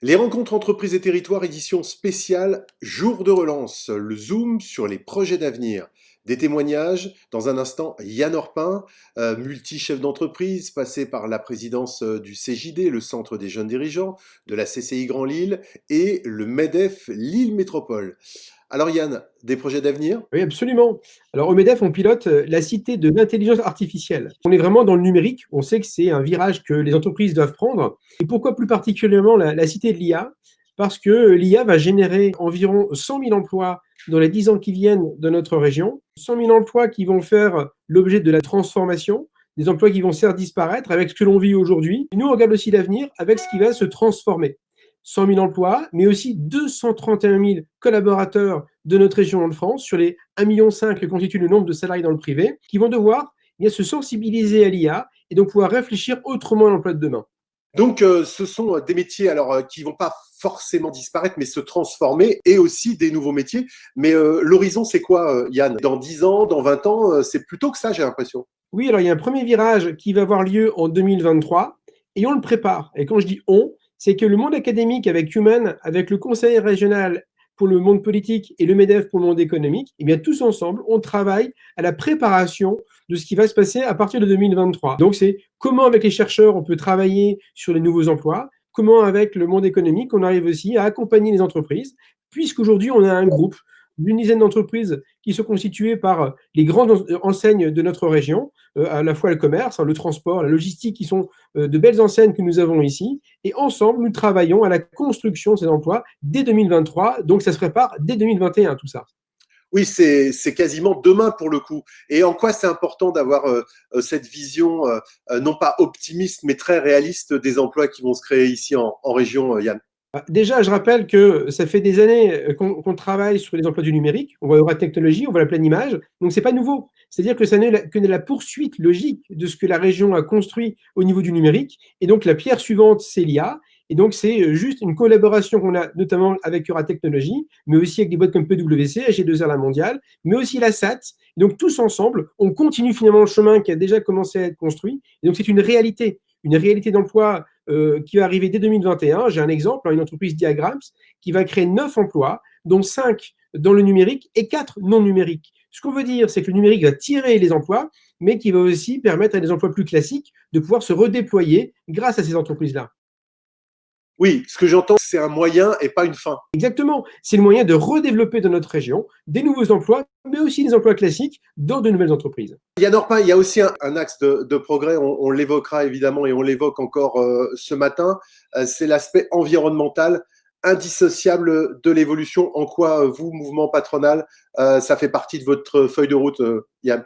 Les rencontres entreprises et territoires, édition spéciale Jour de relance, le zoom sur les projets d'avenir. Des témoignages, dans un instant, Yann Orpin, multi-chef d'entreprise, passé par la présidence du CJD, le Centre des jeunes dirigeants, de la CCI Grand Lille et le MEDEF Lille Métropole. Alors Yann, des projets d'avenir? Oui, absolument. Alors, au MEDEF, on pilote la cité de l'intelligence artificielle. On est vraiment dans le numérique. On sait que c'est un virage que les entreprises doivent prendre. Et pourquoi plus particulièrement la cité de l'IA? Parce que l'IA va générer environ 100 000 emplois dans les 10 ans qui viennent dans notre région. 100 000 emplois qui vont faire l'objet de la transformation, des emplois qui vont certes disparaître avec ce que l'on vit aujourd'hui. Nous, on regarde aussi l'avenir avec ce qui va se transformer. 100 000 emplois, mais aussi 231 000 collaborateurs de notre région de France sur les 1,5 million que constitue le nombre de salariés dans le privé, qui vont devoir bien, se sensibiliser à l'IA et donc pouvoir réfléchir autrement à l'emploi de demain. Donc, ce sont des métiers qui vont pas forcément disparaître, mais se transformer, et aussi des nouveaux métiers. Mais l'horizon, c'est quoi, Yann? Dans 10 ans, dans 20 ans, c'est plutôt que ça, j'ai l'impression. Oui, alors il y a un premier virage qui va avoir lieu en 2023 et on le prépare. Et quand je dis on, c'est que le monde académique avec Human, avec le conseil régional pour le monde politique et le MEDEF pour le monde économique, eh bien tous ensemble, on travaille à la préparation de ce qui va se passer à partir de 2023. Donc c'est comment avec les chercheurs on peut travailler sur les nouveaux emplois, comment avec le monde économique on arrive aussi à accompagner les entreprises, puisqu'aujourd'hui on a un groupe d'une dizaine d'entreprises qui sont constituées par les grandes enseignes de notre région, à la fois le commerce, le transport, la logistique, qui sont de belles enseignes que nous avons ici. Et ensemble, nous travaillons à la construction de ces emplois dès 2023. Donc, ça se prépare dès 2021, tout ça. Oui, c'est quasiment demain pour le coup. Et en quoi c'est important d'avoir cette vision, non pas optimiste, mais très réaliste des emplois qui vont se créer ici en région, Yann? Déjà, je rappelle que ça fait des années qu'on travaille sur les emplois du numérique. On voit la technologie, on voit la pleine image. Donc, c'est pas nouveau. C'est-à-dire que ça n'est que la poursuite logique de ce que la région a construit au niveau du numérique. Et donc, la pierre suivante, c'est l'IA. Et donc, c'est juste une collaboration qu'on a notamment avec Euratechnologies, mais aussi avec des boîtes comme PwC, AG2R La Mondiale, mais aussi la SAT. Et donc, tous ensemble, on continue finalement le chemin qui a déjà commencé à être construit. Et donc, c'est une réalité d'emploi qui va arriver dès 2021. J'ai un exemple, une entreprise Diagrams qui va créer 9 emplois, dont 5 dans le numérique et 4 non numériques. Ce qu'on veut dire, c'est que le numérique va tirer les emplois, mais qui va aussi permettre à des emplois plus classiques de pouvoir se redéployer grâce à ces entreprises-là. Oui, ce que j'entends, c'est un moyen et pas une fin. Exactement, c'est le moyen de redévelopper dans notre région des nouveaux emplois, mais aussi des emplois classiques dans de nouvelles entreprises. Yann Orpin, il y a aussi un axe de progrès, on l'évoquera évidemment et on l'évoque encore ce matin, c'est l'aspect environnemental indissociable de l'évolution. En quoi vous, mouvement patronal, ça fait partie de votre feuille de route, Yann?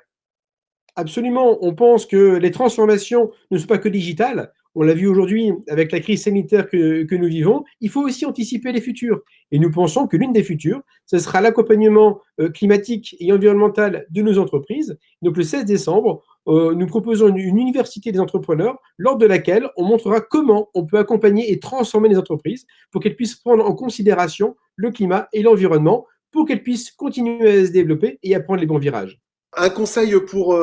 Absolument, on pense que les transformations ne sont pas que digitales. On l'a vu aujourd'hui avec la crise sanitaire que nous vivons. Il faut aussi anticiper les futurs. Et nous pensons que l'une des futures, ce sera l'accompagnement climatique et environnemental de nos entreprises. Donc le 16 décembre, nous proposons une université des entrepreneurs lors de laquelle on montrera comment on peut accompagner et transformer les entreprises pour qu'elles puissent prendre en considération le climat et l'environnement, pour qu'elles puissent continuer à se développer et à prendre les bons virages. Un conseil pour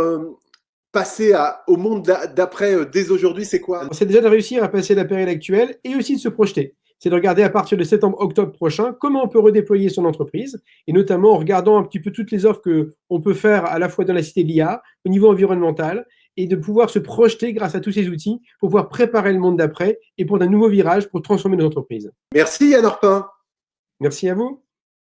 passer au monde d'après dès aujourd'hui, c'est quoi? C'est déjà de réussir à passer la période actuelle et aussi de se projeter. C'est de regarder à partir de septembre-octobre prochain comment on peut redéployer son entreprise, et notamment en regardant un petit peu toutes les offres qu'on peut faire à la fois dans la cité de l'IA, au niveau environnemental, et de pouvoir se projeter grâce à tous ces outils pour pouvoir préparer le monde d'après et prendre un nouveau virage pour transformer nos entreprises. Merci Yann Orpin. Merci à vous.